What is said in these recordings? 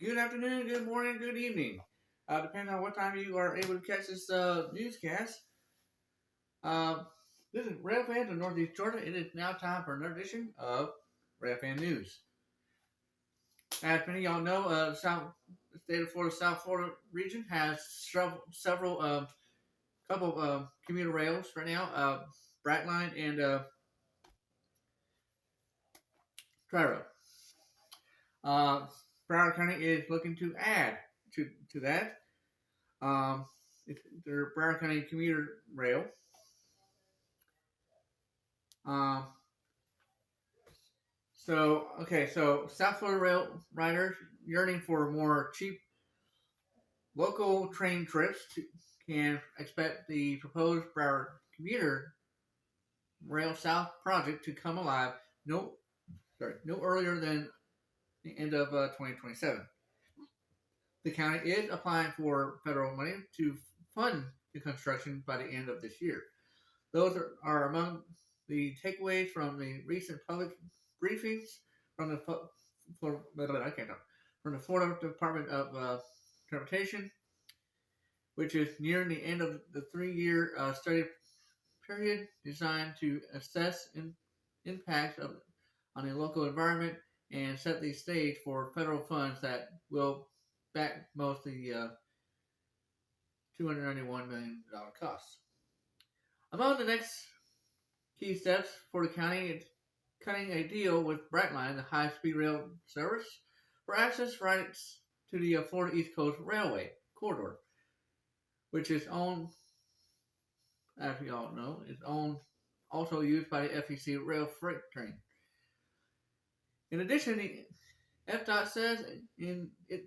Good afternoon, good morning, good evening. Depending on what time you are able to catch this newscast. Uh, this is Railfans of Northeast Georgia. It is now time for another edition of Railfan News. As many of y'all know, the state of Florida, South Florida region has several couple of commuter rails right now, Brightline and Tri-Rail. Uh, Broward County is looking to add to that. Um, their Broward County commuter rail. Um, so South Florida rail riders yearning for more cheap local train trips can expect the proposed Broward commuter rail south project to come alive no no earlier than the end of 2027. The county is applying for federal money to fund the construction by the end of this year. Those are among the takeaways from the recent public briefings from the I can't talk, from the Florida Department of Transportation, which is nearing the end of the 3-year study period designed to assess impacts on the local environment and set the stage for federal funds that will back most of the $291 million costs. Among the next key steps for the county is cutting a deal with Brightline, the high-speed rail service, for access rights to the Florida East Coast Railway corridor, which is owned, as we all know, also used by the FEC rail freight train. In addition, the FDOT says it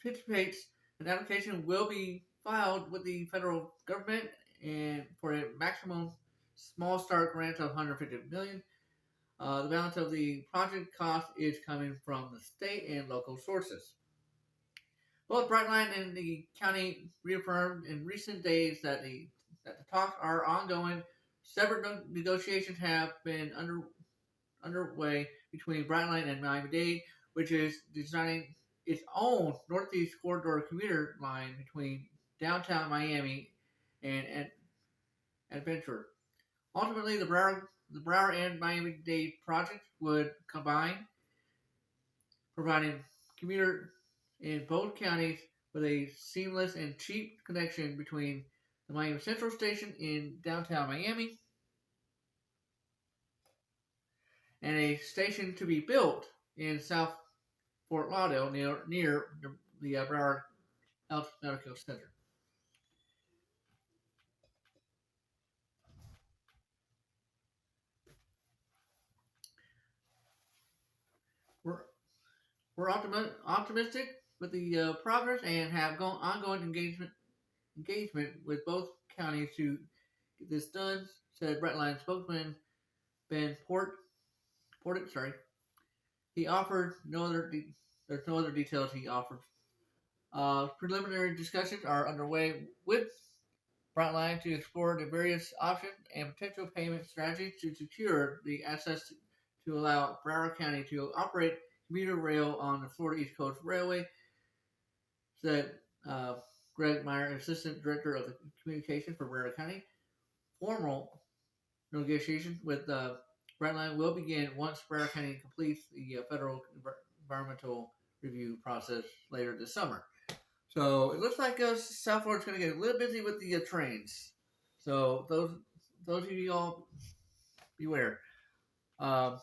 anticipates an application will be filed with the federal government and for a maximum small start grant of $150 million. The balance of the project cost is coming from the state and local sources. Both Brightline and the county reaffirmed in recent days that the talks are ongoing. Several negotiations have been underway between Brightline and Miami-Dade, which is designing its own Northeast Corridor commuter line between downtown Miami and Adventure. Ultimately, the Broward and Miami-Dade project would combine, providing commuters in both counties with a seamless and cheap connection between the Miami Central Station in downtown Miami and a station to be built in South Fort Lauderdale near the Broward Medical Center. We're, we're optimistic with the progress and have ongoing engagement with both counties to get this done, said Brightline spokesman Ben Portick. He offered there's no other details he offered. Preliminary discussions are underway with Brightline to explore the various options and potential payment strategies to secure the access to allow Broward County to operate commuter rail on the Florida East Coast Railway, said Greg Meyer, Assistant Director of the Communication for Broward County. Formal negotiations with Brightline will begin once Broward County completes the federal environmental review process later this summer. So it looks like South Florida's going to get a little busy with the trains. So those of you all beware. All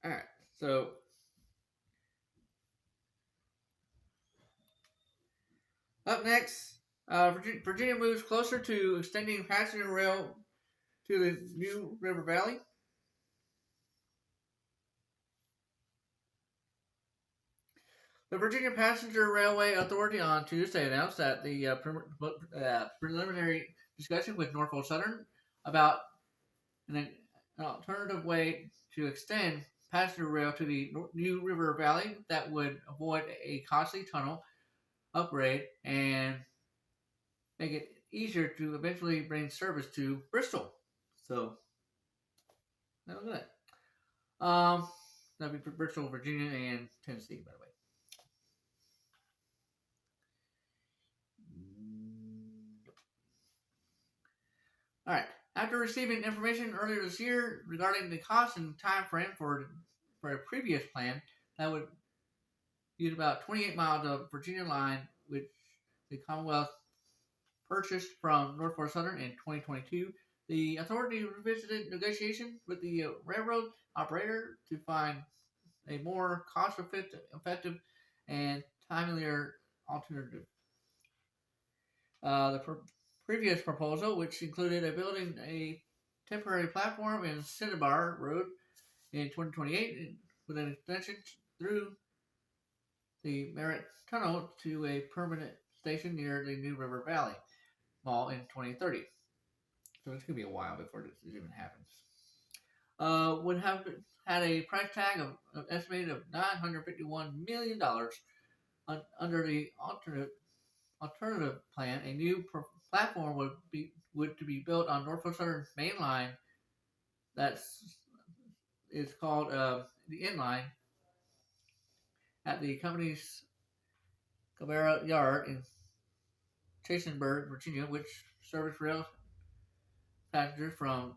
right. So up next, Virginia moves closer to extending passenger rail to the New River Valley. The Virginia Passenger Railway Authority on Tuesday announced that the preliminary discussion with Norfolk Southern about an alternative way to extend passenger rail to the New River Valley that would avoid a costly tunnel upgrade and make it easier to eventually bring service to Bristol. So, now look at that. That'd be for Bristol, Virginia, and Tennessee, by the way. All right. After receiving information earlier this year regarding the cost and time frame for a previous plan that would use about 28 miles of Virginia line, which the Commonwealth purchased from Norfolk Southern in 2022, the authority revisited negotiations with the railroad operator to find a more cost-effective and timelier alternative. The previous proposal, which included building a temporary platform in Cinnabar Road in 2028 with an extension through the Merritt Tunnel to a permanent station near the New River Valley Mall in 2030. So it's going to be a while before this even happens. Would have had a price tag of estimated of $951 million under the alternative plan. A new platform would to be built on Norfolk Southern's main line. It's called the N line at the company's Cabrera Yard in Chasenburg, Virginia, which serviced rail passengers from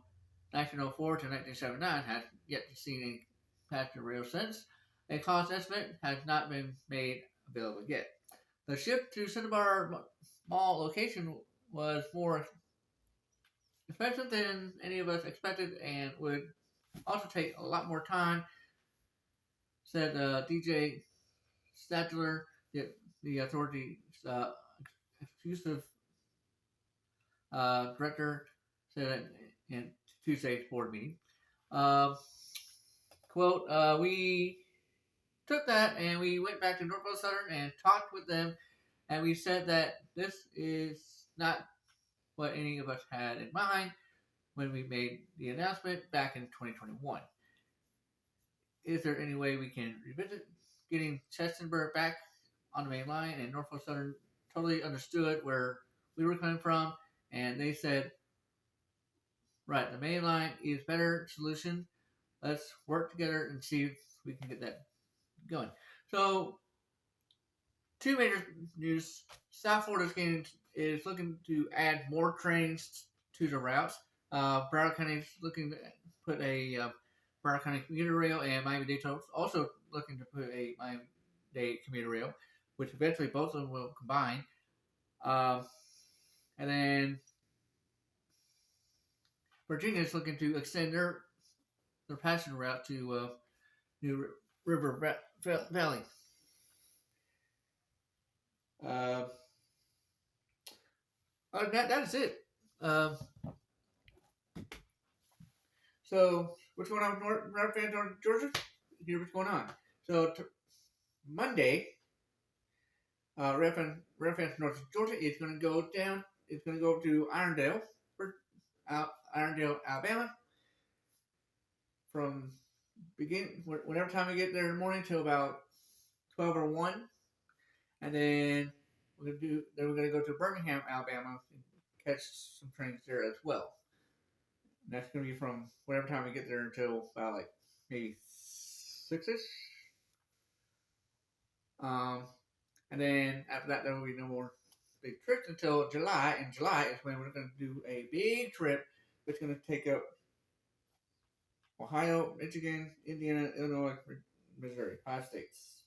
1904 to 1979, has yet to see any passenger rail since. A cost estimate has not been made available yet. The shift to Cinnabar Mall location was more expensive than any of us expected and would also take a lot more time, said DJ Stadler, the authority's exclusive director, said in Tuesday's board meeting. Quote, we took that and we went back to Norfolk Southern and talked with them, and we said that this is not what any of us had in mind when we made the announcement back in 2021. Is there any way we can revisit getting Chestenburg back on the main line? And Norfolk Southern totally understood where we were coming from, and they said, right, the main line is a better solution. Let's work together and see if we can get that going. So, two major news. South Florida is looking to add more trains to the routes. Broward County is looking to put a Broward County commuter rail, and Miami-Dade also looking to put a Miami-Dade commuter rail, which eventually both of them will combine. And then Virginia is looking to extend their passenger route to New River Valley. That is it. So, what's going on with Railfans on Georgia? Here's what's going on. So, Monday, Railfans North Georgia is going to go down. It's going to go to Irondale, Alabama, from whenever time we get there in the morning till about 12 or 1, and then we're going to go to Birmingham, Alabama, and catch some trains there as well. And that's going to be from whatever time we get there until about like maybe 6ish. And then after that, there will be no more big trips until July. And July is when we're going to do a big trip that's going to take up Ohio, Michigan, Indiana, Illinois, Missouri, 5 states.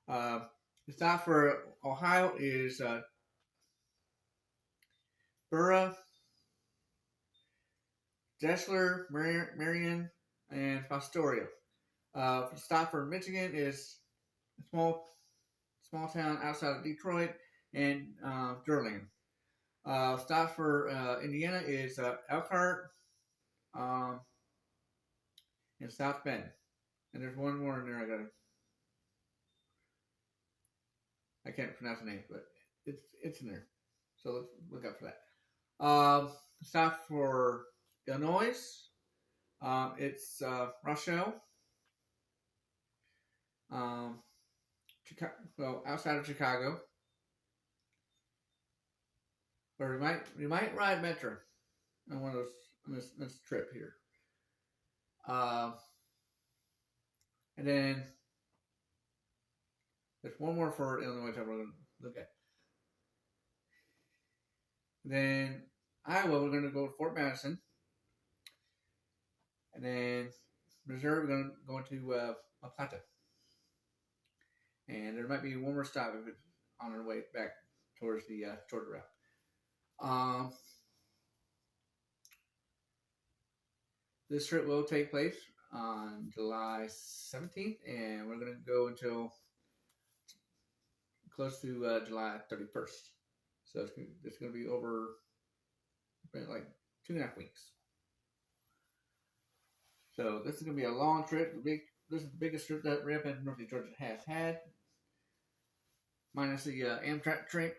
The stop for Ohio is Burra, Dessler, Marion, and Fostoria. The stop for Michigan is a small town outside of Detroit and Durling. Stop for Indiana is Elkhart and South Bend. And there's one more in there I can't pronounce the name, but it's in there. So let's look out for that. Stop for Illinois. It's Rochelle. Chicago, outside of Chicago. or we might ride Metro on one of those on this trip here. Uh, and then there's one more for Illinois that we're going to look at. Then Iowa, we're going to go to Fort Madison, and then Missouri, we're going to go into Atlanta, and there might be one more stop if it's on our way back towards the Georgia route. This trip will take place on July 17th, and we're going to go until close to July 31st. So it's going to be over like 2.5 weeks. So this is going to be a long trip. This is the biggest trip that Railfans Northeast Georgia has had, minus the Amtrak trip.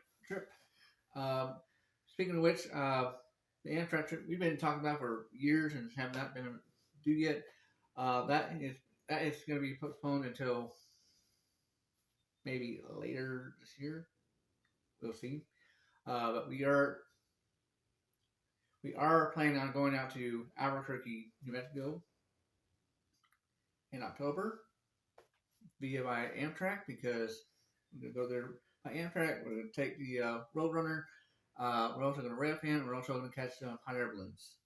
Speaking of which, the Amtrak trip we've been talking about for years and have not been able to do yet. That is going to be postponed until maybe later this year. We'll see. But we are planning on going out to Albuquerque, New Mexico in October via by Amtrak, because we're going to go there by Amtrak. We're going to take the Roadrunner. We're also going to Railfan. We're also going to catch hot air balloons.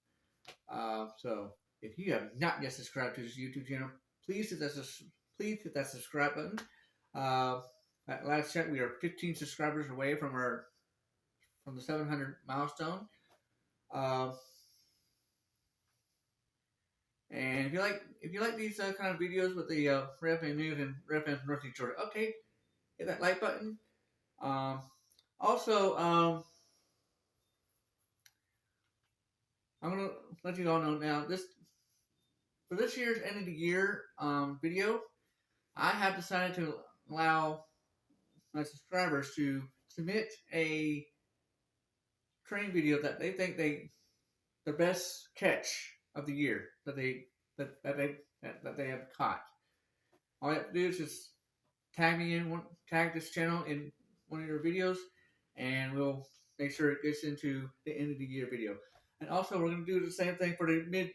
So if you have not yet subscribed to this YouTube channel, please hit that subscribe button. At last check, we are 15 subscribers away from the 700 milestone. And if you like these kind of videos with the Railfan news and Railfans Northeast Georgia update, hit that like button. Also, I'm gonna let you all know now. For this year's end of the year video, I have decided to allow my subscribers to submit a train video that they think their best catch of the year that they have caught. All you have to do is just tag this channel in one of your videos, and we'll make sure it gets into the end of the year video. And also, we're going to do the same thing for the mid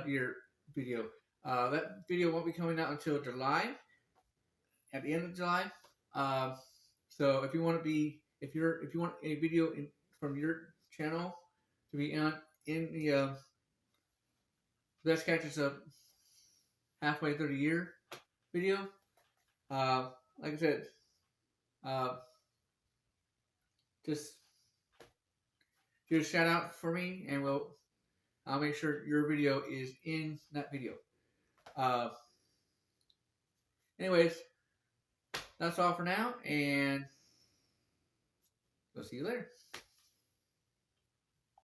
year video. That video won't be coming out until July, at the end of July. So if you want a video from your channel to be in the best catches of halfway through the year video, like I said, just do a shout out for me, and I'll make sure your video is in that video. Anyways, that's all for now, and we'll see you later.